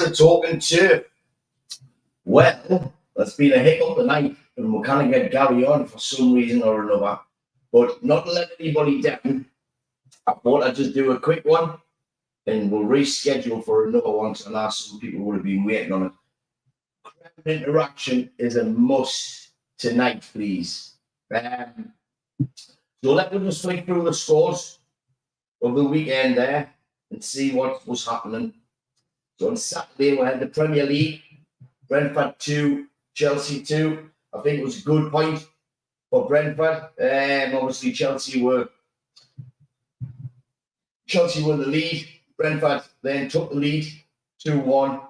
to talking turf. Well, there's been a hiccup tonight, and we can't get Gary on for some reason or another. But not to let anybody down, I thought I'd just do a quick one, and we'll reschedule for another one. So now some people would have been waiting on it. Crowd interaction is a must tonight, please. So let me just flick through the scores of the weekend there and see what was happening. So on Saturday, we had the Premier League, Brentford 2, Chelsea 2. I think it was a good point for Brentford. Obviously, Chelsea were the lead. Brentford then took the lead 2-1.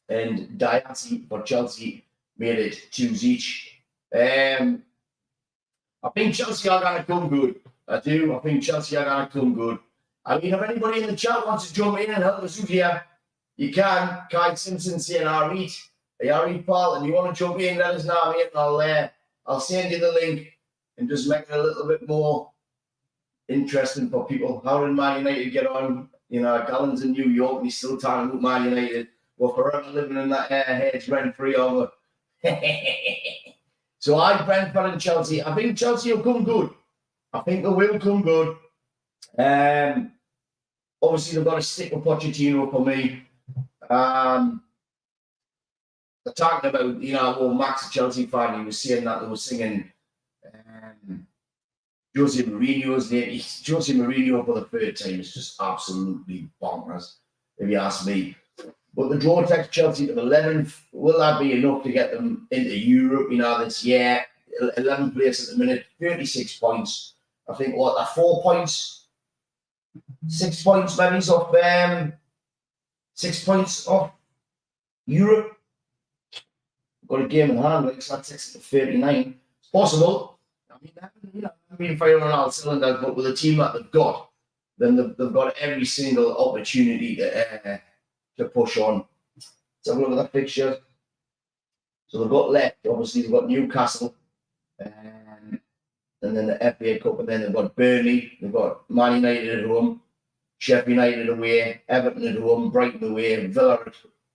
And Diaty for Chelsea made it 2s each. I think Chelsea are going to come good. I do. I think Chelsea are going to come good. I mean, if anybody in the chat wants to jump in and help us out here, you can. Kai Simpson saying, I read, Paul, and you want to jump in, let us know, mate, and I'll send you the link and just make it a little bit more interesting for people. How did Man United get on? You know, Gallen's in New York and he's still talking about Man United. We're forever living in that hedge rent-free over. So Brentford and Chelsea. I think Chelsea will come good. I think they will come good. Obviously, they've got to stick with Pochettino for me. They're talking about, Max, a Chelsea fan, he was saying that they were singing Jose Mourinho's name. Jose Mourinho for the third time is just absolutely bonkers, if you ask me. But the draw takes Chelsea to 11th. Will that be enough to get them into Europe, this year? 11th place at the minute, 36 points. I think, 4 points? 6 points maybe off 6 points off Europe. Got a game in hand, like that takes it to 39. It's possible. I mean, I've been firing on all cylinders, but with the team that they've got, then they've got every single opportunity to push on. Let's have a look at that fixture. So they've got left, obviously, they've got Newcastle, and then the FA Cup, and then they've got Burnley, they've got Man United at home, Sheffield United away, Everton at home, Brighton away, Villa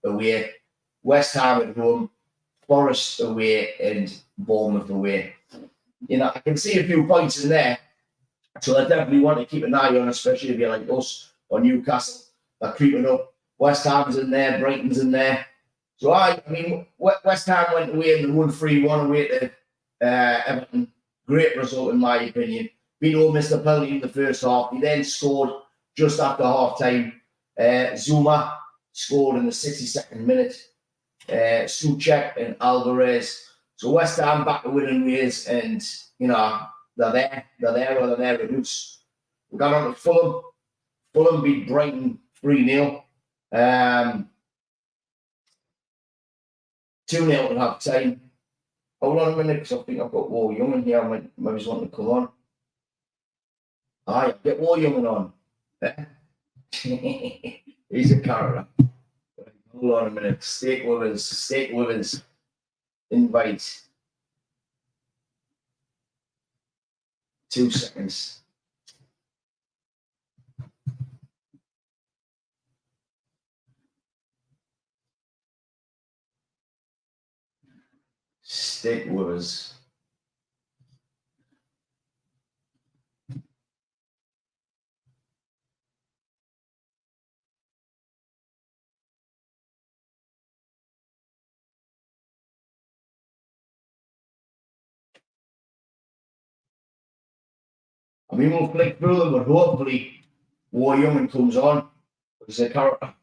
away, West Ham at home, Forrest away, and Bournemouth away. I can see a few points in there, so I definitely want to keep an eye on, especially if you're like us or Newcastle. They're creeping up. West Ham's in there, Brighton's in there. So I mean, West Ham went away and they won 3-1 away to Everton. Great result in my opinion. Vito missed a penalty in the first half. He then scored just after half time. Zuma scored in the 62nd minute. Souček and Alvarez. So West Ham back to winning ways, and they're there or they're there at roots. We got on to Fulham. Fulham beat Brighton 3-0. 2-0 at half time. Hold on a minute, because I think I've got War Young in here. I maybe just want to come on. Aye, get War Young on. He's a character. Hold on a minute. Steak Withers. Invite. 2 seconds. Steak Withers. I mean, we'll flick through them, but hopefully War Young comes on. He's a character.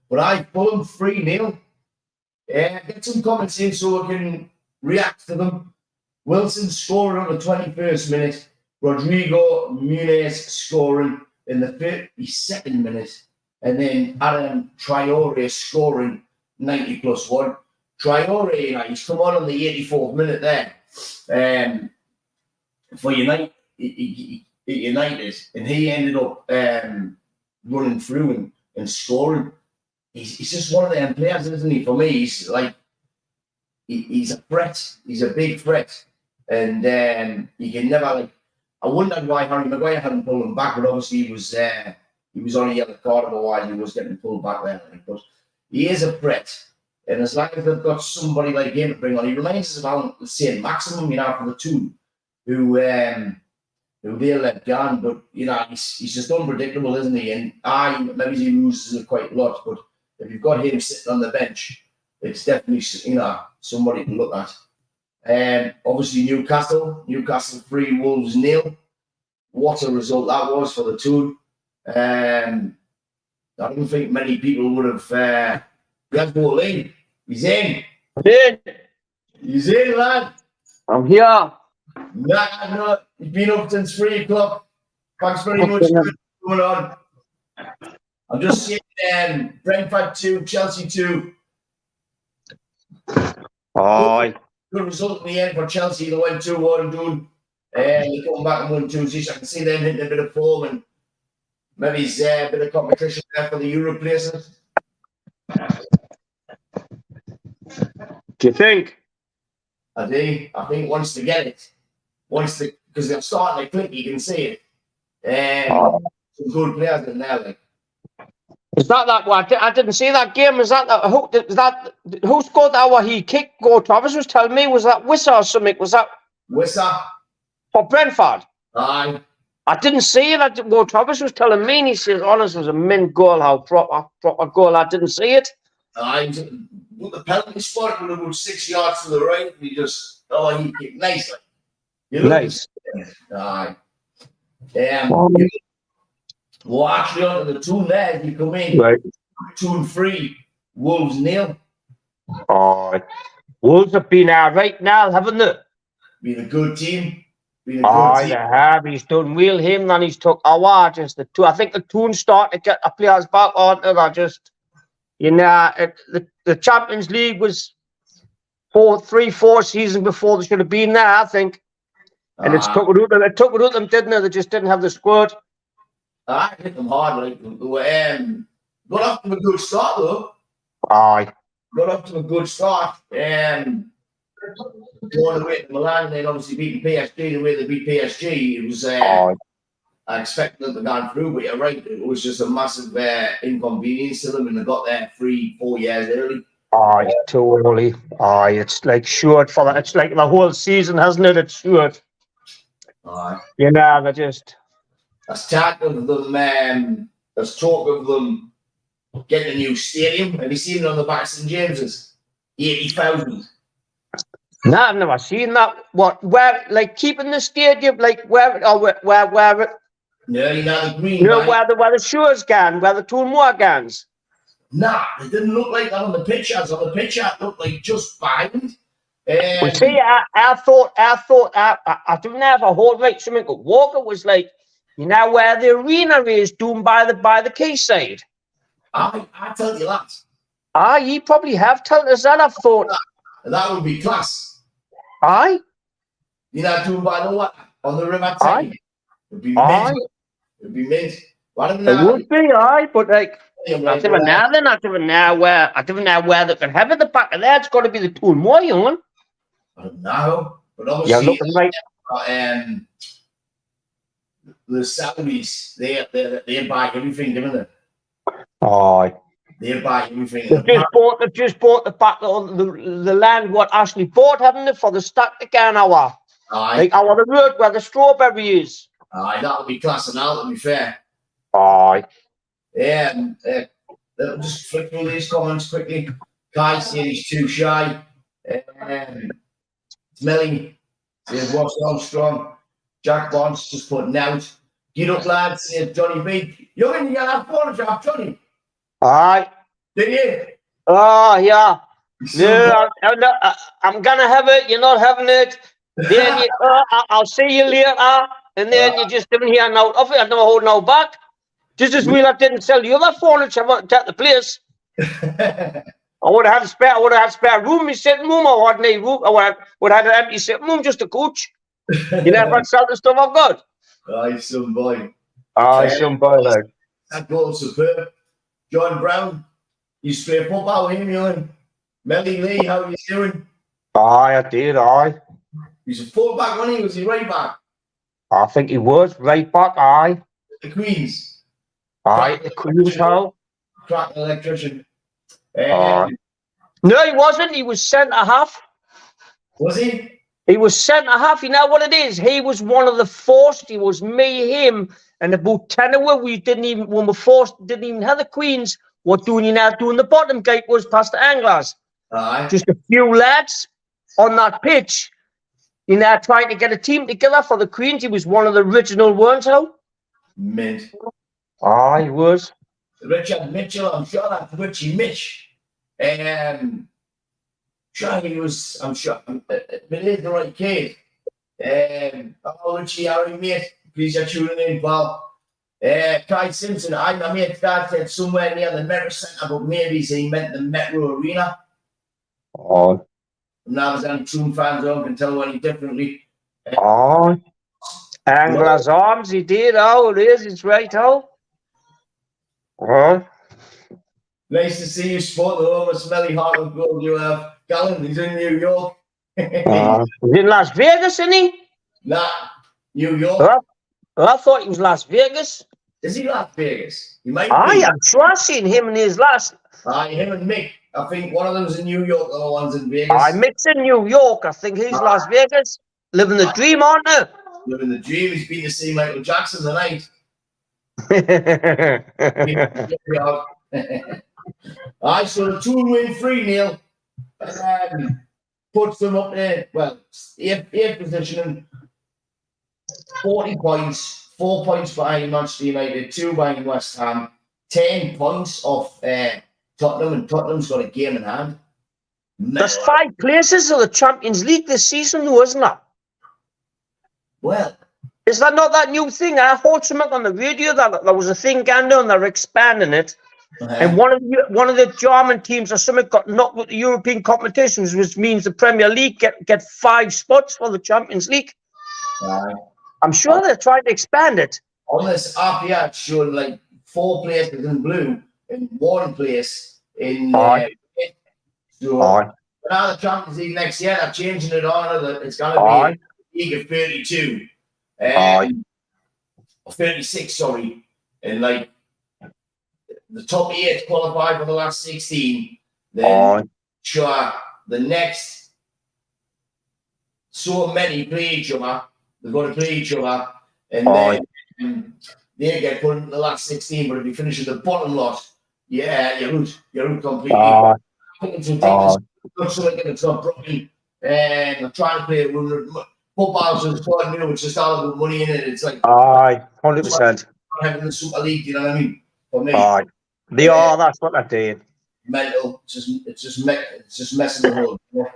But I pull him 3-0. Get some comments in so I can react to them. Wilson scoring on the 21st minute. Rodrigo Nunez scoring in the 32nd minute. And then Adam Traore scoring 90+1. Traore, he's come on the 84th minute there. For United, and he ended up running through and scoring. He's just one of them players, isn't he? For me, he's like he's a threat. He's a big threat, and you can never I wondered why Harry Maguire hadn't pulled him back, but obviously he he was on a yellow card, otherwise he was getting pulled back there. But he is a threat. And as long as they've got somebody like him to bring on, he reminds us about the same Maximum, for the two, who they'll let down. But, he's just unpredictable, isn't he? And maybe he loses it quite a lot, but if you've got him sitting on the bench, it's definitely, somebody to look at. Obviously, Newcastle 3, Wolves 0. What a result that was for the two. I don't think many people would have. Glasgow Lee, he's in. He's in, lad. I'm here. No, he's been up since 3 o'clock. Thanks very much for going on. I'm just seeing Brentford 2, Chelsea 2. Aye. Good result in the end for Chelsea. They went 2-1 doing. They come back and won 2-0. I can see them hitting a bit of form and maybe a bit of competition there for the Euro places. Do you think? I do. I think once they get it, because they're starting to click, you can see it. Some good players in there. Like. Is that what I didn't see that game? Who scored that? What he kicked? Go. Travis was telling me. Was that Wissa or something? Was that Wissa for Brentford? Aye. I didn't see it. Go. Travis was telling me. And he says, "Honest, was a mint goal. How proper goal. I didn't see it." Aye. With the penalty spot, it would have 6 yards to the right. And he kicked nicely. Nice. Aye. Well, actually, on the 2 there, he come in. Right. 2-3. Wolves 0. Oh, Wolves have been right now, haven't they? Been a good team. They have. He's done well. Him, and he's took just the 2. I think the 2 start to get the players back on it. The Champions League was 3-4 seasons before they should have been there, I think. And it took it out of them, didn't it? They just didn't have the squad. I hit them hard. Got off to a good start, though. Aye. Got off to a good start. Going away to Milan, and then obviously beating PSG the way they beat PSG. It was. I expected them to go through, but you're right. It was just a massive inconvenience to them, and they got there 3-4 years early. Aye, too early. Aye, it's like short for that. It's like the whole season, hasn't it? It's short. Aye. They're just. There's talk of them. There's talk of them getting a new stadium. Have you seen it on the back of St James's? 80,000. No, I've never seen that. Where? Like keeping the stadium? Like where? No, the green. Where the shows gone? Where the Toolmore guns? Nah, it didn't look like that on the pictures. On the picture, it looked like just behind. Well, see, I thought I didn't have a whole right. Something Walker was like. Where the arena is down by the quayside. I tell you that. You probably have told us that. I've thought that would be class. Aye. Down by the what on the river. Aye. It'd be mint. It'd be mint. It would be, aye, but like I don't know where they can have it at the back of there. It's got to be the Toolmore, young. I don't know, but obviously, you're looking right. The Saudis, they buy everything, don't they? Aye. They buy everything. They've just bought the back of the land what Ashley bought, haven't they, for the stack again our. Aye. Like our road where the strawberry is. Aye, that'll be class and that'll be fair. Aye. Yeah, just flick through these comments quickly. Kai said he's too shy. Smelly says what's Armstrong. Jack Bonds just putting out. Get up, lads, says Johnny B. You're in the yellow photograph, Johnny. Aye. Did you? Oh, yeah. No, I'm going to have it. You're not having it. Then I'll see you later. And then you just didn't hear out of it. I never hold no back. Just as well I didn't sell the other furniture. I want to take the place. I would have had spare room in my sitting room. I would need room. I would have had an empty sitting room, just a couch. You never sell the stuff I've got. Aye, some boy. Aye, some boy, like. That goal's superb. John Brown, you straight football with him, you Melly Lee, how are you doing? Aye, I did, aye. He's a full back, wasn't he? Was he right back? I think he was right back, aye. The Queens. Aye, the Queen's Hall. Crack electrician. Aye. No, he wasn't. He was centre half. Was he? He was centre half. You know what it is? He was one of the forced. He was me, him, and about 10 of us. When we forced, didn't even have the Queens. What doing you now? Doing the bottom gate was past the Anglers. Aye. Just a few lads on that pitch. You know, trying to get a team together for the Queens. He was one of the original ones, how? Mint. Ah, he was. Richard Mitchell, I'm sure that's Richie Mitch. Sure he was, I'm sure, but he's the right kid. Richie, Harry, mate, please you're tuning in, pal. Kai Simpson, I'm a mate that said somewhere near the Metro Centre, but maybe he meant the Metro Arena. Oh. Now there's any true fans who can tell any differently. Oh. Anglers Arms, he did, oh, it is, it's right, oh. Oh. Nice to see you sport the home of smelly heart of gold you have. Gallon, he's in New York. He's in Las Vegas, isn't he? Nah, New York. Well, I thought he was Las Vegas. Is he Las Vegas? He might Aye, be. I'm sure I've seen him in his last. Aye, him and Mick. I think one of them's in New York, the other one's in Vegas. Aye, Mick's in New York. I think he's Las Vegas. Living the dream, aren't they? Living the dream. He's been to see Michael Jackson tonight. Aye, so the 2 win 3-0 puts them up there. Well, 8th position, 40 points, 4 points behind Manchester United, 2 behind West Ham, 10 points off Tottenham, and Tottenham's got a game in hand. There's 5 places of the Champions League this season, though, isn't there? Well, is that not that new thing? I heard something on the radio that there was a thing going on, they're expanding it. And one of the German teams or something got knocked with the European competitions, which means the Premier League get 5 spots for the Champions League. I'm sure they're trying to expand it. On this app here, it's showing like 4 places in blue and 1 place in so now the Champions League next year, they're changing it on. It's going to be a league of 32. 36, sorry. And like the top 8 qualify for the last 16. Then sure, the next so many play each other. They've got to play each other, and then they get put into the last 16. But if you finish at the bottom lot, yeah, you're out completely. I think it's ridiculous. Looks like it's not broken, and I'm trying to play football, so it's quite new. It's just all about money in it. It's like 100%. Having the Super League, you know what I mean? For me, they are. That's what they're doing. Mental. It's just messing the whole. You know?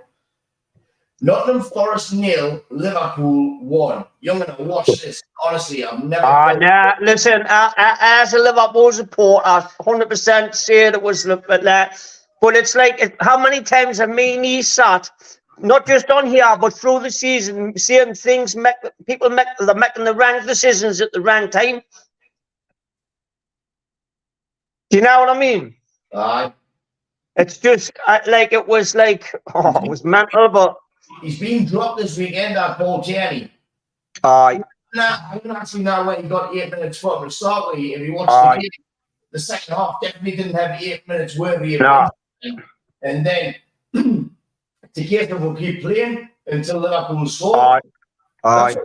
Nottingham Forest 0, Liverpool 1. Young and I watch this. Honestly, I've never. Listen, as a Liverpool supporter, I 100% say it was that. But it's like, how many times have me and he sat, not just on here, but through the season, seeing things, they're making the wrong decisions at the wrong time. Do you know what I mean? Aye. It's just, it was mental, but. He's been dropped this weekend at Paul Tierney. Aye. I don't actually know where he got 8 minutes from. To start with, if you watch the game, the second half definitely didn't have 8 minutes worthy of it. And then Takeda will keep playing until Liverpool score. That's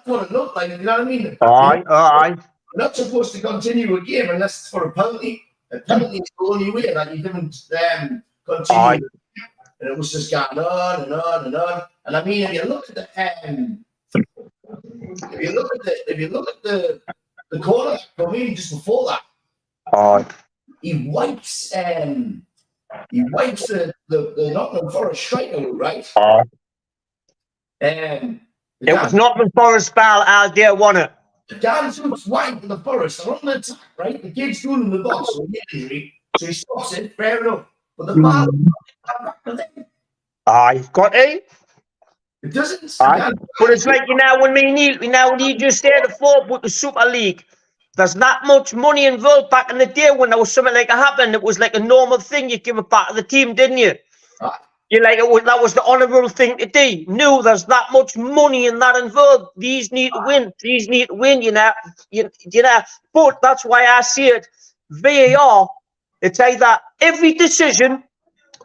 what it looked like. You know what I mean? Aye. We're not supposed to continue a game unless it's for a penalty. A penalty is the only way that you didn't continue. And it was just going on and on and on. And I mean, if you look at the corner for me just before that, he wipes the Nottingham Forest striker, right? It was Nottingham Forest ball. Al Dare won it. The dance was wide in the Forest. They're on the attack, right? The kid's doing in the box, so injury, so he stops it. Fair enough. But the ball, got it. It doesn't. But it's like when you just said before with the Super League, there's not much money involved. Back in the day when there was something like it happened, it was like a normal thing. You give it back to the team, didn't you? You like that was the honourable thing to do. No, there's that much money in that involved. These need to win. These need to win. You know. But that's why I see it. VAR. It's either every decision,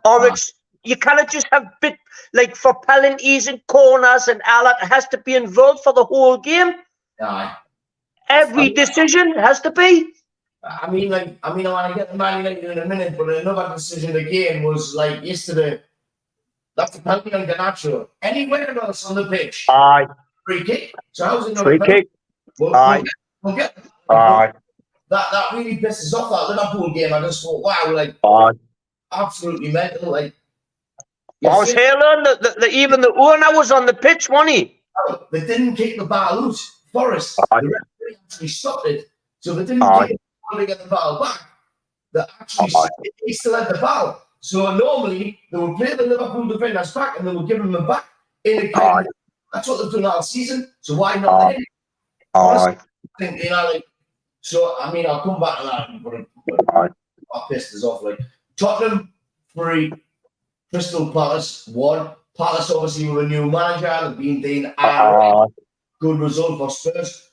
or it's you cannot just have bit like for penalties and corners and all that. It has to be involved for the whole game. Aye. Every decision has to be. I mean, I want to get the Man United in a minute, but another decision again was like yesterday. That's a penalty on Garnacho. Anywhere else on the pitch, Aye. free kick. So how's it not Free a penalty? kick. Well, Aye. Aye. That really pisses off that Liverpool game. I just thought, wow, like absolutely mental. Like I was hearing even the owner was on the pitch, wasn't he? They didn't kick the ball out. Forrest, Aye. the referee actually stopped it. So they didn't Aye. kick the ball to get the ball back. They actually he still had the ball. So normally they would play the Liverpool defenders back and they would give them back in the game. That's what they've done all season. So why not then? I think, like, so I mean, I'll come back to that, but I pissed us off. Like Tottenham 3, Crystal Palace 1. Palace obviously with a new manager, they've been doing good result for Spurs.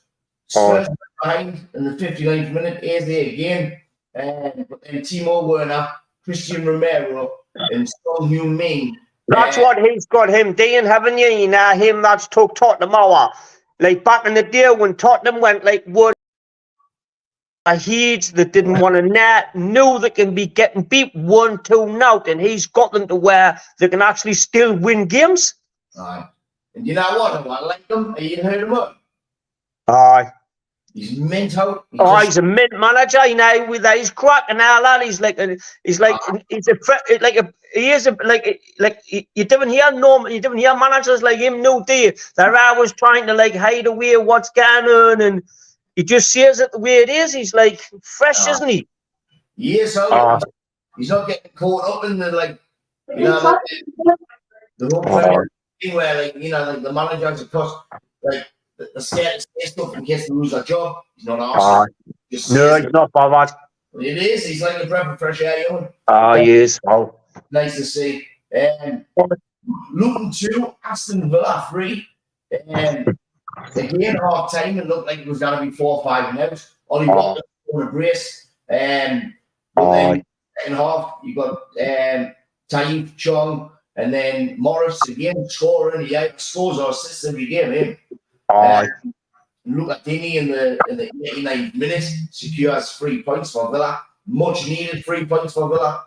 Spurs behind in the 59th minute, Eze again, but then Timo Werner, Christian Romero, and Son Heung-min. That's what he's got him doing, haven't you? You know, him that's took Tottenham over. Like back in the day when Tottenham went like wood heat that didn't want to know they can be getting beat 1-2 now, and he's got them to where they can actually still win games. Aye. And you know what? I like him. You heard him up. Aye. He's mint out. He's a mint manager, you know, with his crack and all that. He you didn't hear managers like him, no day. They're always trying to like hide away what's going on, and he just says it the way it is. He's like fresh, isn't he? Yes, he's not getting caught up in the like, you know, like, the whole thing where like, you know, like the managers across like the scared to say stuff in case they lose their job. He's not asked. No, he's not bothered. It is. He's like a breath of fresh air, you know. He is. Oh. Nice to see. Luton 2, Aston Villa 3. Again, half time, it looked like it was going to be 4-5 and out. Ollie Watkins on a brace. But then second half, you got Taif Chong and then Morris again scoring. He scores or assists every game. Look at Dini in the 89th minute, secures 3 points for Villa. Much needed 3 points for Villa.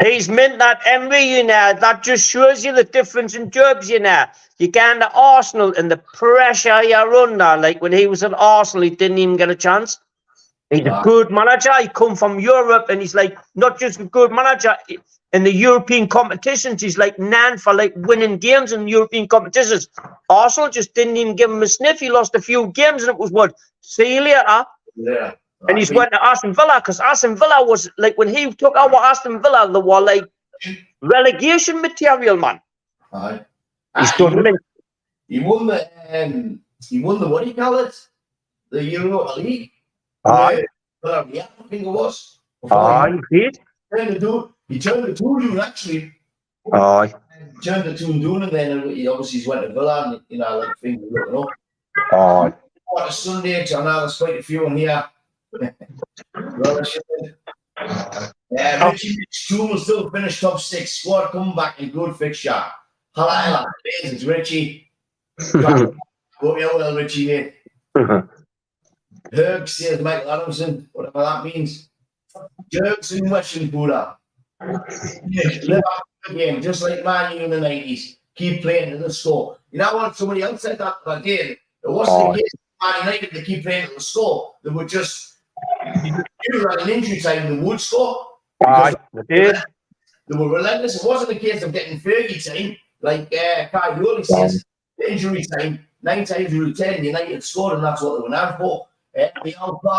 He's meant that Emery, you know, that just shows you the difference in jobs, you know. You go into Arsenal and the pressure you're under, like when he was at Arsenal, he didn't even get a chance. He's a good manager. He come from Europe and he's like not just a good manager in the European competitions. He's like known for like winning games in European competitions. Arsenal just didn't even give him a sniff. He lost a few games and it was what? See you later. Yeah. And he's went to Aston Villa because Aston Villa was like when he took over Aston Villa, they were like relegation material, man. He's done it. He won the what do you call it? The Europa League. I think it was. He did. He turned the two actually. Turned the two and then he obviously went to Villa and you know like things were looking up. What a Sunday! I know there's quite a few on here. Richie Tool will still finish top 6. Squad coming back in good fixture. Hello, it's Richie. Hope you're well, Richie, mate. Herg says Michael Adamson, whatever that means. Jerks in Western Buddha. Live up the game, just like Man U in the 90s. Keep playing to the score. You know what? Somebody else said that I did. It wasn't the case of Man United to keep playing to the score. They would just at an injury time they would score. They were relentless. It wasn't a case of getting 30 time, like Kai Hurley says. The injury time, 9 times out of 10, United scored, and that's what they were known for.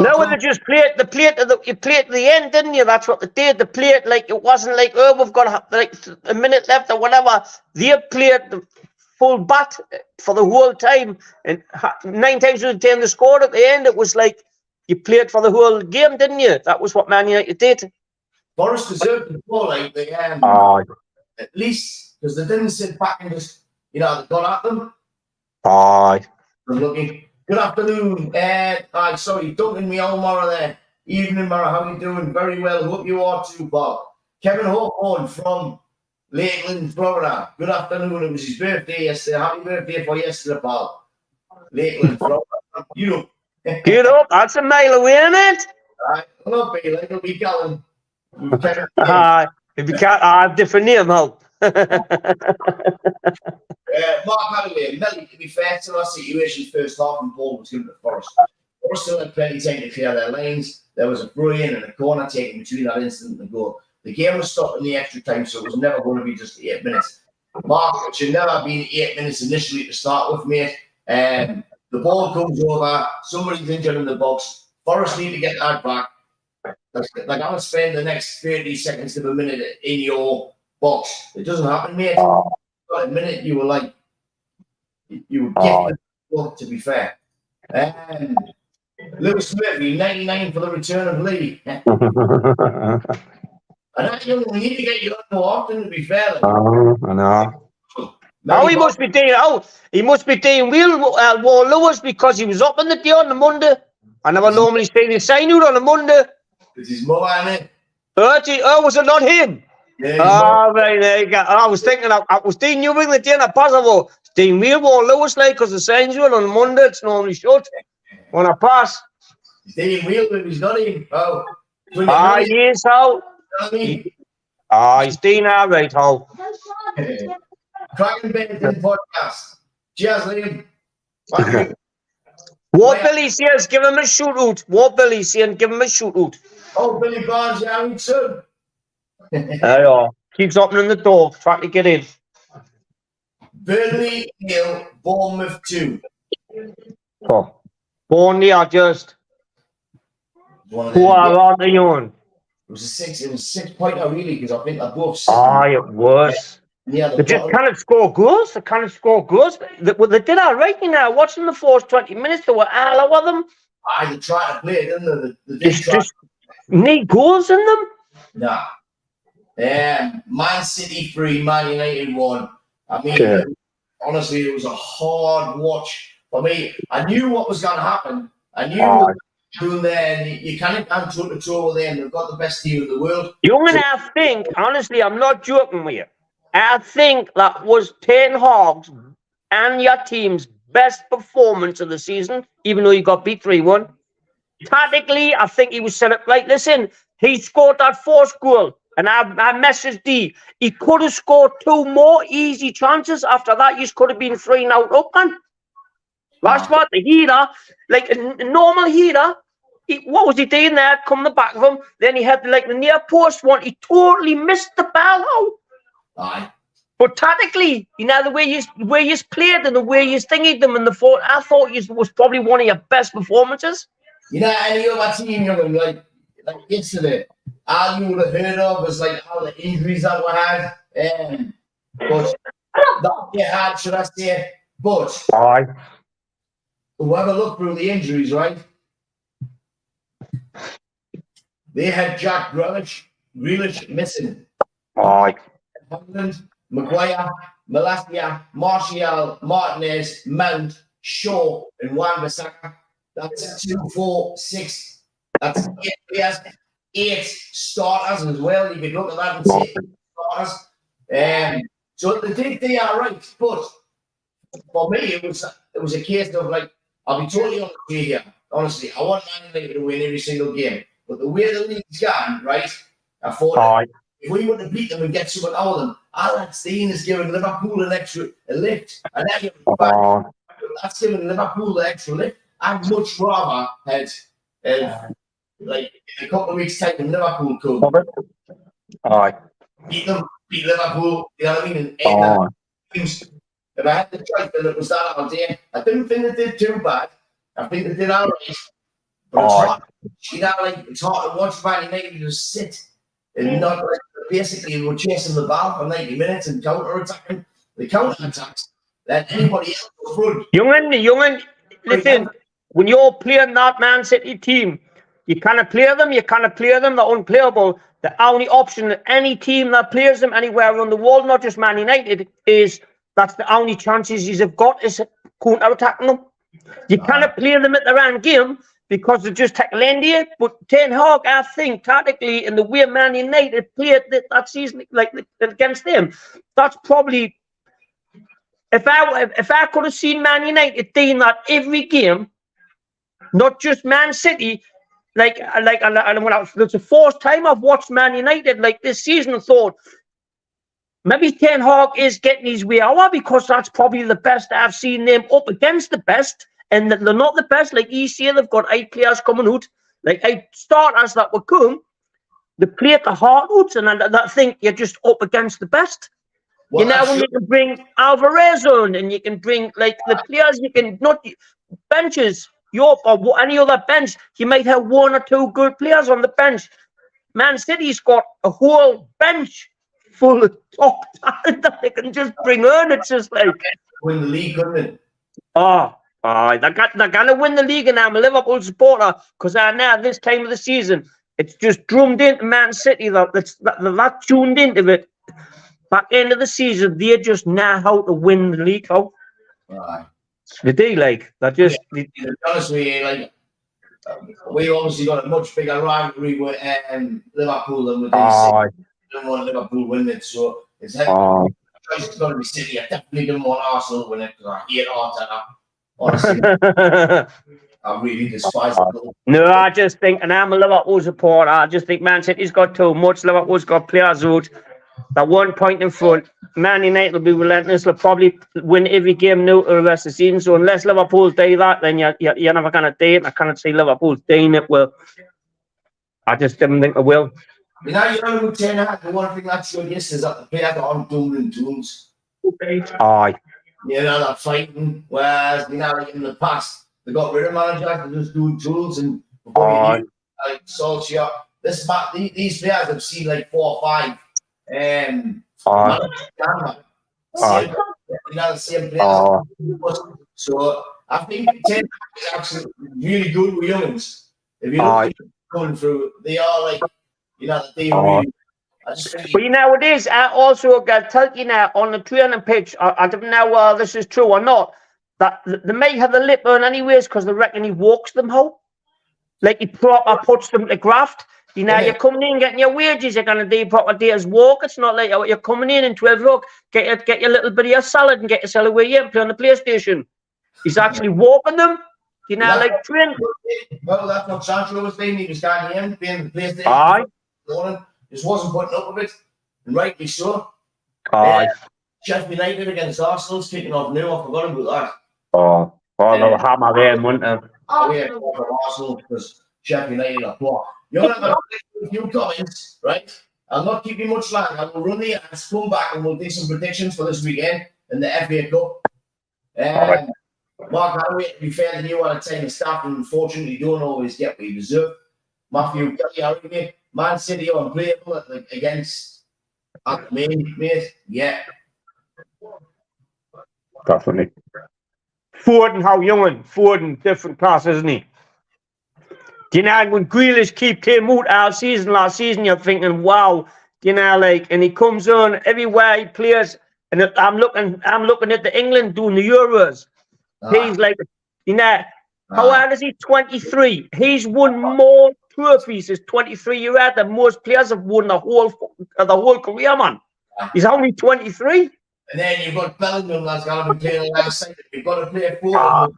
No, they just played. You played to the end, didn't you? That's what they did. They played like it wasn't like we've got like a minute left or whatever. They played the full bat for the whole time, and 9 times out of 10 they scored at the end. It was like you played for the whole game, didn't you? That was what Man United did. Forrest deserved the ball, like at least, because they didn't sit back and just, they got at them. Aye. Looking. Good afternoon. Sorry, Duncan, me old Mara there. Evening, Mara. How you doing? Very well. Hope you are too, Bob. Kevin Hawthorne from Lakeland, Florida. Good afternoon. It was his birthday yesterday. Happy birthday for yesterday, Bob. Lakeland, Florida. Get up. That's a mile away, isn't it? Right. Hello, Bailey. It'll be Callan. Aye. If you can't, I have different name, out. Mark Halliway, Melly, to be fair to our situation, first half and ball was given to Forrest. Forrest still had plenty of time to clear their lanes. There was a throw-in and a corner taken between that instant and the goal. The game was stopped in the extra time, so it was never going to be just 8 minutes. Mark, it should never have been 8 minutes initially to start with, mate. The ball comes over, somebody's injured in the box. Forrest need to get that back. Like, I would spend the next 30 seconds to a minute in your box. It doesn't happen, mate. A minute you were like, you were getting the to be fair. Lewis Murphy, 99 for the return of Lee. And we need to get you on more often, to be fair. Like. I know. He must be doing well, Lewis, because he was up on the day on the Monday. I never normally see the sign out on a Monday. It's his mother, isn't it? Was it not him? Yeah, right, there you go. I was thinking, I was doing you bring the day on possible. Doing Millwall Lewis, like, because the signs were on Monday, it's normally shut. When I pass. He's doing wheel, but he's not in. Oh. Yes, how? He's doing all right, how? Cracking Benton podcast. Cheers, Liam. What Billy says, give him a shoot out. What Billy saying, give him a shoot out. Oh, Billy Barnes, yeah, me too. Keeps opening the door, trying to get in. Burnley 0, Bournemouth 2. Burnley are just who are on the own. It was a 6-pointer really, because I think they're both. It was. Yeah, they just can't score goals. They can't score goals. They did all right, watching the first 20 minutes. They were all over them. They tried to play it, didn't they? They just need goals in them. Nah. Man City 3, Man United 1. I mean, honestly, it was a hard watch for me. I knew what was going to happen. I knew what they were doing there, and you can't come toe-to-toe with them. They've got the best team in the world. I think, honestly, I'm not joking with you. I think that was Ten Hag's and your team's best performance of the season, even though you got beat 3-1. Tactically, I think he was set up right. Listen, he scored that first goal, and I messaged D. He could have scored 2 more easy chances. After that, you could have been 3-0 up, man. That's what the heater, like a normal heater. What was he doing there? Come the back of him. Then he had like the near post one. He totally missed the ball out. Aye. But tactically, the way you played and the way you stinged them in the fourth, I thought it was probably one of your best performances. Any other team, like yesterday, all you would have heard of was like all the injuries that we had. But that they had, should I say? But whoever looked through the injuries, right? They had Jack Grealish missing. Foden, Maguire, Malacia, Martial, Martinez, Mount, Shaw, and Wan-Bissaka. That's 2, 4, 6. That's 8 players, 8 starters as well. You could look at that and say starters. So they are right, but for me, it was a case of like, I'll be totally honest with you here. Honestly, I want Man United to win every single game, but the way the league's gone, right? I thought if we want to beat them and get something out of them, all that's doing is giving Liverpool a lift, and that's giving Liverpool the extra lift. I'd much rather had like in a couple of weeks' time when Liverpool come. Beat Liverpool, you know what I mean? And if I had the choice, then it was that all day. I didn't think they did too bad. I think they did all right. But it's hard to watch Man United just sit and not like basically we're chasing the ball for 90 minutes and counter-attacking. The counter-attacks that anybody else will front. Young, listen, when you're playing that Man City team, you can't play them, they're unplayable. the only option that any team that plays them anywhere around the world, not just Man United, is that's the only chances he's have got is counter-attacking them. You cannot play them at their own game because they just tackle India. But Ten Hag, I think, tactically, in the way Man United played that season, like against them, that's probably. If I could have seen Man United doing that every game, not just Man City, and when it's the fourth time I've watched Man United like this season, I thought maybe Ten Hag is getting his way out because that's probably the best I've seen them up against the best, and they're not the best. Like you say, they've got 8 players coming out, like 8 starters that will come. They play at the heart out, and I think you're just up against the best. Well, when you can bring Alvarez on, and you can bring like the players, you can not benches. Or any other bench, you might have 1 or 2 good players on the bench. Man City's got a whole bench full of top talent that they can just bring on. It's just like win the league, couldn't it? They're gonna win the league, and I'm a Liverpool supporter because I know this time of the season it's just drummed into Man City that they're not tuned into it. Back end of the season, they just know how to win the league. Right. They do, like that. Just to be honest with you, like we obviously got a much bigger rivalry with Liverpool than with City. Don't want Liverpool win it, so it's going to be City. I definitely don't want Arsenal win it because I hate Arteta. Honestly, I really despise it. No, I just think, and I'm a Liverpool supporter. I just think Man City's got too much. Liverpool's got players out. That 1 point in front. Man United will be relentless. They'll probably win every game now for the rest of the season. So unless Liverpool do that, then you're never going to do it. I cannot see Liverpool doing it well. I just didn't think they will. You know, Ten Hag, the one thing that's good is that the players aren't doing tools. Aye. You know, they're fighting. Whereas, like in the past, they got rid of managers that just doing tools and like Solskjaer. These players have seen like 4 or 5. The same players. So I think Ten Hag is actually really good with youngins. If you look at them going through, they are like, they really. But nowadays, I also got tell you now on the training pitch. I don't know whether this is true or not. That they may have the lip on anyways because they reckon he walks them home, like he proper puts them to graft. You're coming in getting your wages. You're gonna do proper day's walk. It's not like you're coming in 12 o'clock, get your little bit of your salad and get yourself away and play on the PlayStation. He's actually walking them. Like training. Well, that's what Sancho was saying. He was down here playing the PlayStation. Aye. Just wasn't putting up with it, and rightly so. Aye. Sheffield United against Arsenal's kicking off now. I forgot about that. They'll hammer them, wouldn't they? Arsenal because Sheffield United are poor. You're going to have a few comments, right? I'll not keep you much longer. I will run the ads, come back, and we'll do some predictions for this weekend in the FA Cup. Mark, I wait to be fair to you on a time of staff, and unfortunately, don't always get what you deserve. Matthew, Kelly, Man City are unplayable against mate. Yeah. Definitely. Foden, how young? Foden, different class, isn't he? When Grealish came out last season, you're thinking, wow, and he comes on everywhere he plays. And I'm looking at the England doing the Euros. He's like, how old is he? 23. He's won more trophies as 23-year-old than most players have won the whole career, man. He's only 23. And then you've got Bellingham that's got to be playing alongside. You've got to play Foden.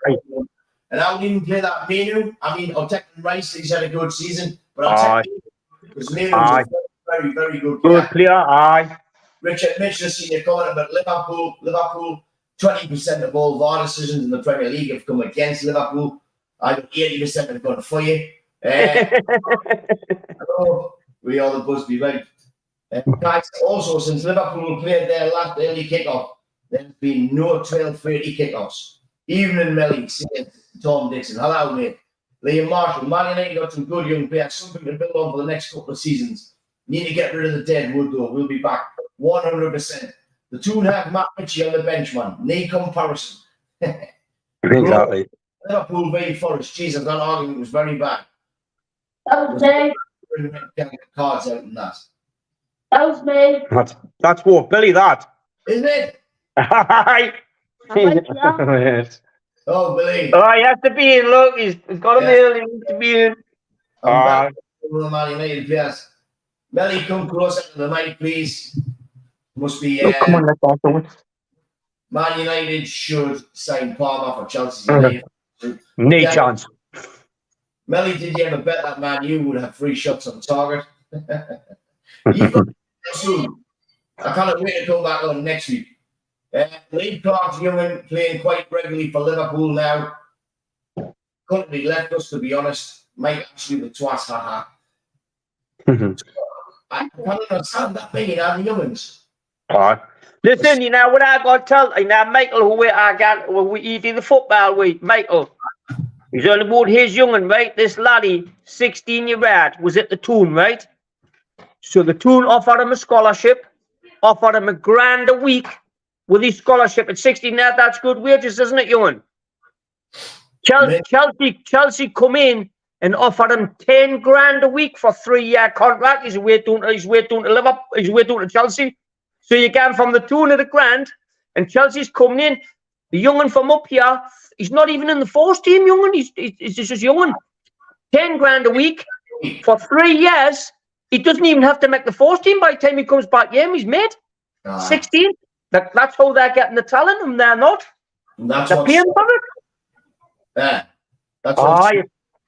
And I wouldn't even play that Menu. I mean, I'll take Rice. He's had a good season, but I'll take because Menu's a very, very good player. Good player, Richard Mitch has seen your comment about Liverpool. 20% of all VAR decisions in the Premier League have come against Liverpool. I got 80% have gone for you. We all the buzz be right. Guys, also, since Liverpool played their last early kickoff, there's been no 12:30 kickoffs. Evening, Melly, Tom Dixon. Hello, mate. Liam Marshall. Man United got some good young players, something to build on for the next couple of seasons. Need to get rid of the dead wood, though. We'll be back 100%. The 2.5 Matt Ritchie on the bench, man. No comparison. Exactly. Liverpool v Forest. Jesus, that argument was very bad. cards out and that. That me. That's what Billy. That. Isn't it? Aye. Yes. Oh, Billy. Oh, he has to be in. Look, he's got a mail. He needs to be in. I'm back from the Man United players. Melly, come closer to the mic, please. Must be. Come on, let's go through it. Man United should sign Palmer for Chelsea United. No Yeah. chance. Melly, did you ever bet that Man U would have 3 shots on target? You've got soon. I can't wait to come back on next week. Lee Clark's young playing quite regularly for Liverpool now. Couldn't be left us, to be honest. Might actually the twice, haha. I can't understand that being out of youngins. Listen, you know what I got to tell you now, Michael, who he did the football with, Michael. He's on about his young'un, right? This laddie, 16-year-old, was at the Toon, right? So the Toon offered him a scholarship, offered him $1,000 a week with his scholarship at 16. Now that's good wages, isn't it, young'un? Chelsea come in and offered him $10,000 a week for a 3-year contract. He's way down to Liverpool. He's way down to Chelsea. So you get him from the Toon at $1,000, and Chelsea's coming in. The young'un from up here, he's not even in the force team, young'un. He's just young'un. $10,000 a week for 3 years. He doesn't even have to make the force team by the time he comes back here. He's made 16. That's how they're getting the talent, and they're not. They're paying for it. Yeah, that's what's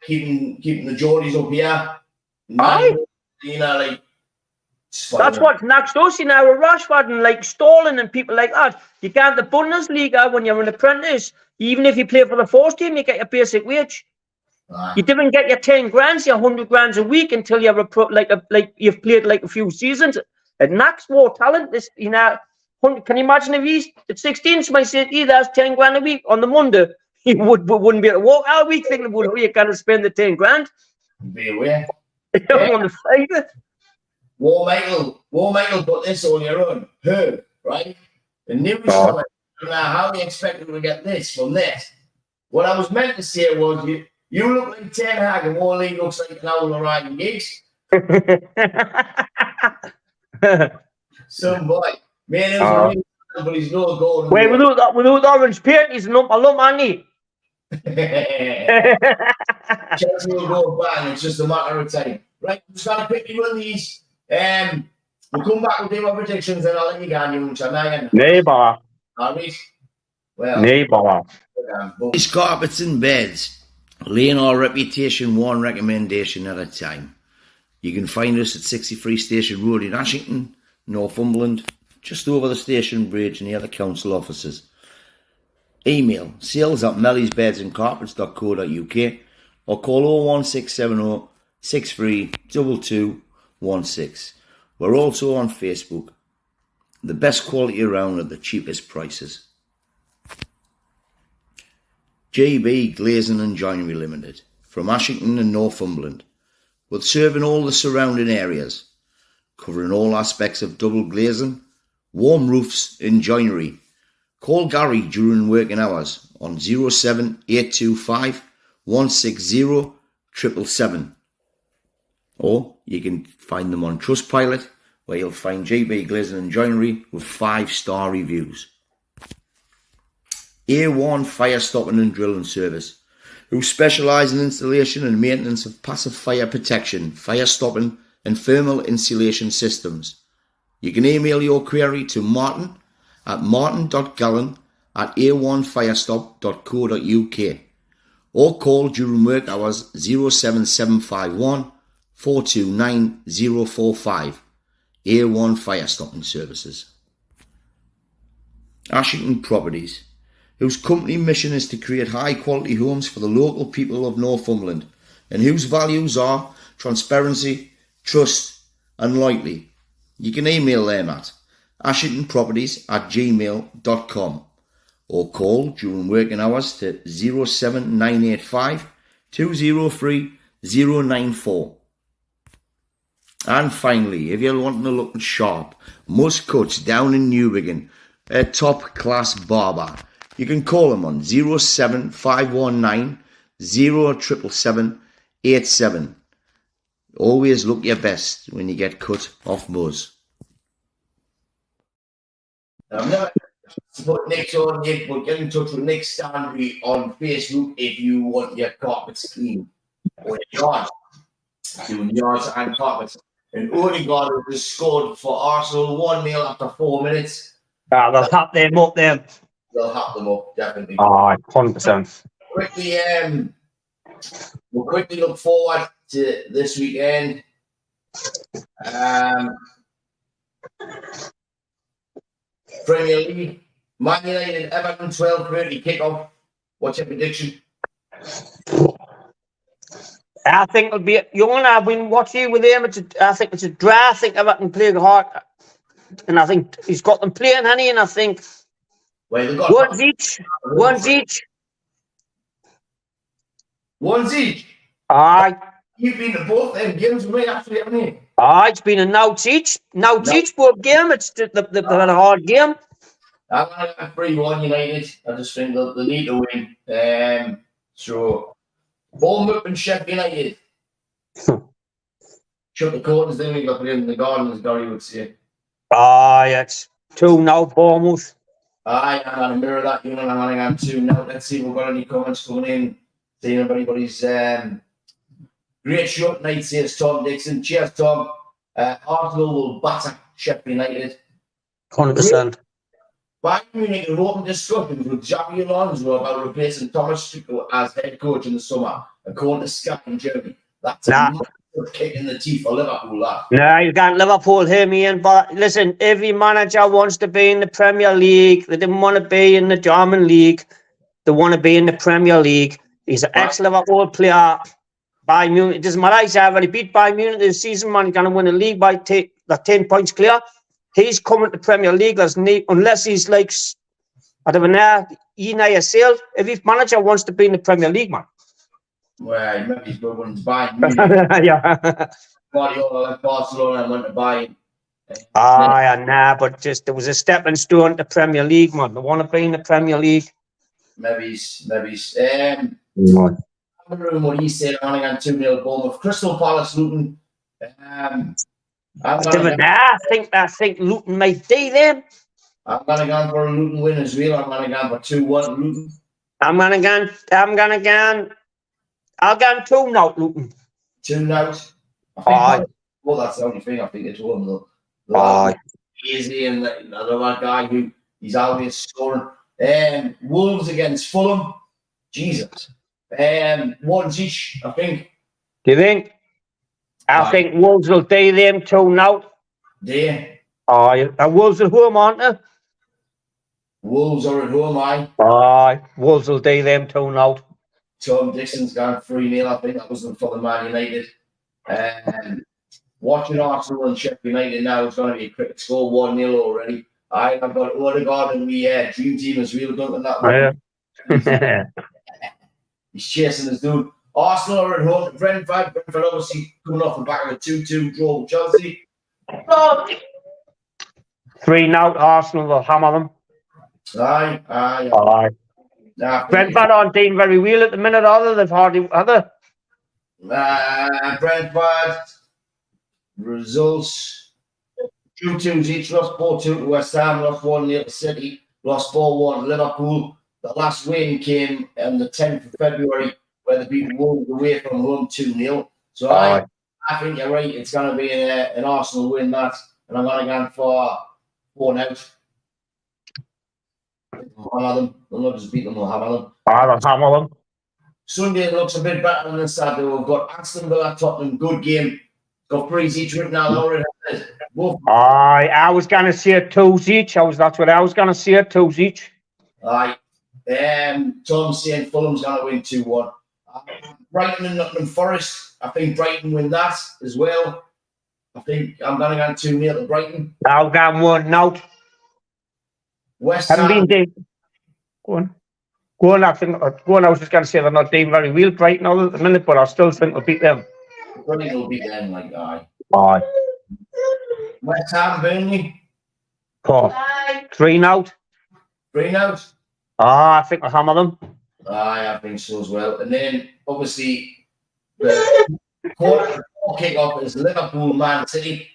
keeping the Geordies up here. Aye. You know, like. That's what knocks us, you know, with Rashford and like Stalling and people like that. You can't the Bundesliga when you're an apprentice. Even if you play for the first team, you get your basic wage. You didn't get your 10 grand, your 100 grand a week until you're a pro, like you've played like a few seasons. It knocks more talent. This, you know, can you imagine if he's at 16? Somebody said, that's 10 grand a week on the Monday. He wouldn't be able to walk all week thinking about how you got to spend the 10 grand. Be aware. I don't want to fight it. War Michael put this on your own. Herb, right? The news now, how do you expect to get this from this? What I was meant to say was you look like Ten Hag and Warley looks like an owl riding gigs. Some boy. Man, but he's no gold. Wait, without orange paint, he's an upper lump, ain't he? Chelsea will go bang, it's just a matter of time. Right, we've just got to quickly run these. We'll come back with our predictions and I'll let you go on you. Neighbour. Alright? Well, Neighbour. These carpets and beds, laying our reputation one recommendation at a time. You can find us at 63 Station Road in Ashington, Northumberland, just over the station bridge near the council offices. Email sales@mellysbedsandcarpets.co.uk or call 01670 632216. We're also on Facebook. The best quality around at the cheapest prices. JB Glazing and Joinery Limited from Ashington and Northumberland, with serving all the surrounding areas, covering all aspects of double glazing, warm roofs and joinery. Call Gary during working hours on 07825 160 777. Or you can find them on Trustpilot, where you'll find JB Glazing and Joinery with 5-star reviews. A1 Fire Stopping and Drilling Service, who specialise in installation and maintenance of passive fire protection, fire stopping and thermal insulation systems. You can email your query to martin.gallen@a1firestop.co.uk or call during work hours 07751 429 045. A1 Fire Stopping Services. Ashington Properties, whose company mission is to create high quality homes for the local people of Northumberland and whose values are transparency, trust and loyalty. You can email them at ashingtonproperties@gmail.com or call during working hours to 07985 203 094. And finally, if you're wanting to look sharp, Musk Cuts down in Newbiggin, a top class barber, you can call them on 07519 077787. Always look your best when you get cut off Muzz. I'm not support Nick's on Nick, but get in touch with Nick Stanley on Facebook if you want your carpets clean or your yard. Doing yards and carpets. And Odegaard has scored for Arsenal 1-0 after 4 minutes. They'll tap them up them. They'll have them up, definitely. Aye, 100%. Quickly, we'll quickly look forward to this weekend. Premier League, Man United, Everton, 12:30 kickoff. What's your prediction? I think it'll be. I've been watching with him. I think it's a draw. I think Everton play hard, and I think he's got them playing, honey. And I think Well, they've got one's each. One's each. One's each. Aye. You've been to both them games with me, actually, haven't you? Aye, it's been a nought each. Nought each both game. It's the hard game. I'm going to 3-1 United. I just think that they need to win. So, Bournemouth and Sheffield United. Shut the curtains, then we got put in the garden, as Gary would say. Aye, it's 2 now, Bournemouth. Aye, I'm going to mirror that. You know, I'm going to 2 now. Let's see if we've got any comments coming in. Seeing if anybody's great shot night, says Tom Dixon. Cheers, Tom. Arsenal will batter Sheffield United. 100%. Bayern Munich have open discussions with Xabi Alonso about replacing Thomas Tuchel as head coach in the summer, according to Sky in Germany. That's a massive kick in the teeth for Liverpool, that. No, you can't Liverpool hear me in. But listen, every manager wants to be in the Premier League. They didn't want to be in the German League. They want to be in the Premier League. He's an ex-Liverpool player. Bayern Munich, it doesn't matter. He's already beat Bayern Munich this season, man. He's going to win the league by 10 points clear. He's coming to Premier League unless he's like, I don't know, yourself. If his manager wants to be in the Premier League, man. Well, maybe he's going to Bayern Munich. Yeah. Guardiola left Barcelona and went to Bayern. But just there was a stepping stone to Premier League, man. They want to be in the Premier League. Maybe. I remember what he said. I'm going to 2-0 Bournemouth. Crystal Palace, Luton. I think Luton might do them. I'm going to go for a Luton win as well. I'm going to go for 2-1 Luton. I'll go 2 now, Luton. 2 now. Well, that's the only thing I think it's one though. Easy and the other guy who he's always scoring. Wolves against Fulham. Jesus. 1 each, I think. Do you think? I think Wolves will do them 2 now. Yeah. Wolves at home, aren't they? Wolves are at home, aye. Wolves will do them 2 now. Tom Dixon's gone 3-0. I think that was for the Man United. Watching Arsenal and Sheffield United now is going to be a quick score, 1-0 already. I've got Odegaard and the dream team as well, done that one. He's chasing his dude. Arsenal are at home to Brentford. Brentford obviously coming off the back of a 2-2 draw with Chelsea. 3 now, Arsenal will hammer them. Aye. Brentford aren't doing very well at the minute, are they? They've hardly other. Brentford results 2-2 each. Lost 4-2 to West Ham. Lost 1-0 to City. Lost 4-1 to Liverpool. The last win came on the 10th of February, where they beat Wolves away from home 2-0. So I think you're right. It's going to be an Arsenal win, that, and I'm going to go for 4 out. Hammer them. They'll not just beat them, they'll hammer them. They'll hammer them. Sunday looks a bit better than Saturday. We've got Aston Villa, Tottenham, good game. Got 3 each written out already. I was going to say 2 each. That's what I was going to say, 2 each. Aye. Tom's saying Fulham's going to win 2-1. Brighton and Nottingham Forest. I think Brighton win that as well. I think I'm going to go 2-0 to Brighton. I'll go 1 now. West Ham. Go on. I was just going to say they're not doing very well Brighton at the minute, but I still think we'll beat them. Brighton will beat them, like, aye. Aye. West Ham, Burnley. 3 now. 3 out. I think we'll hammer them. Aye, I think so as well. And then, obviously, the Kick-off is Liverpool Man City.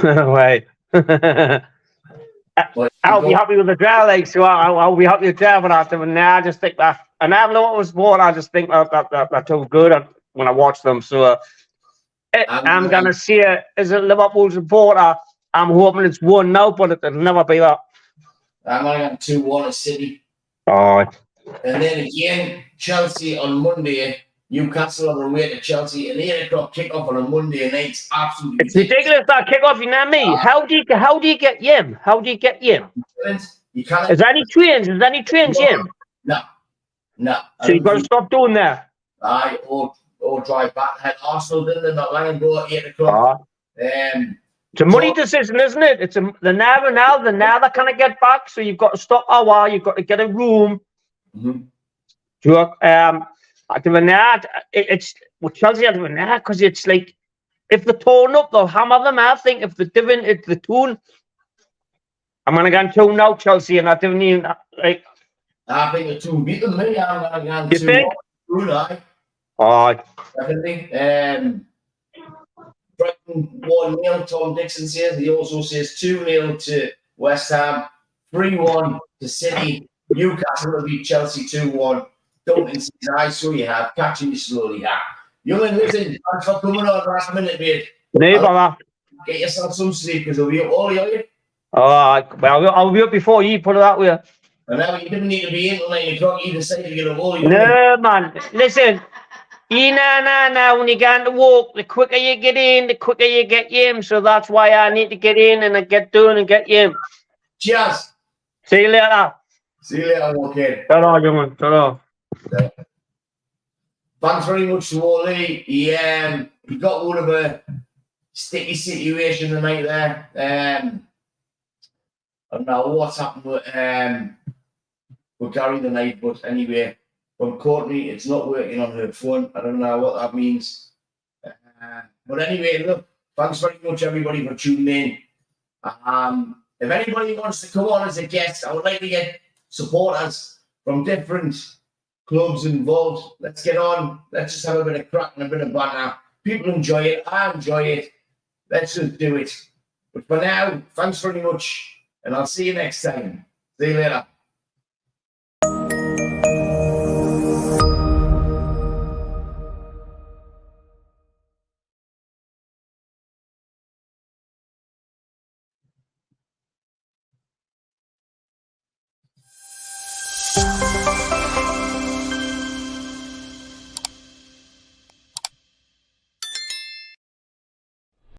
Right. I'll be happy with the draw, like, so I'll be happy with the draw, but after now I just think that, and I have no one was sport, I just think that they're too good when I watch them. So I'm going to see it as a Liverpool supporter. I'm hoping it's 1-0, but it'll never be that. I'm going to 2-1 at City. Oh. And then again, Chelsea on Monday. Newcastle on the way to Chelsea. An 8 o'clock kick-off on a Monday night. Absolutely It's ridiculous that kick-off, you know me. How do you get him? How do you get him? You can't. Is there any trains? Is there any trains in? No. So you've got to stop doing that. Aye, or drive back. Had Arsenal didn't they not long ago at 8 o'clock. It's a money decision, isn't it? It's the now they can't get back, so you've got to stop a while. You've got to get a room. It's with Chelsea at the minute because it's like if they torn up, they'll hammer them. I think if they're doing it, the tune. I'm gonna go 2 now, Chelsea, and I didn't even like. I think the 2 beat them. Me, I'm gonna go 2. You think? Oh, definitely. Brighton 1-0. Tom Dixon says. He also says 2-0 to West Ham, 3-1 to City. Newcastle will beat Chelsea 2-1. Duncan says, I saw you have catching you slowly. Young and listen, thanks for coming on last minute, mate. No bother. Get yourself some sleep because we'll be up all year. Well, I'll be up before you, put it that way. And now you didn't need to be in till 9 o'clock. You decided to get up all No, man. Listen, when you go into walk, the quicker you get in, the quicker you get in. So that's why I need to get in and get done and get in. Cheers. See you later. See you later, okay. Ta-ra, young man. Ta-ra. Thanks very much to Wally. He got out of a sticky situation the night there. I don't know what's happened with Gary the night, but anyway, from Courtney, it's not working on her phone. I don't know what that means. But anyway, look, thanks very much everybody for tuning in. If anybody wants to come on as a guest, I would like to get supporters from different clubs involved. Let's get on. Let's just have a bit of crack and a bit of banter. People enjoy it. I enjoy it. Let's just do it. But for now, thanks very much. And I'll see you next time. See you later.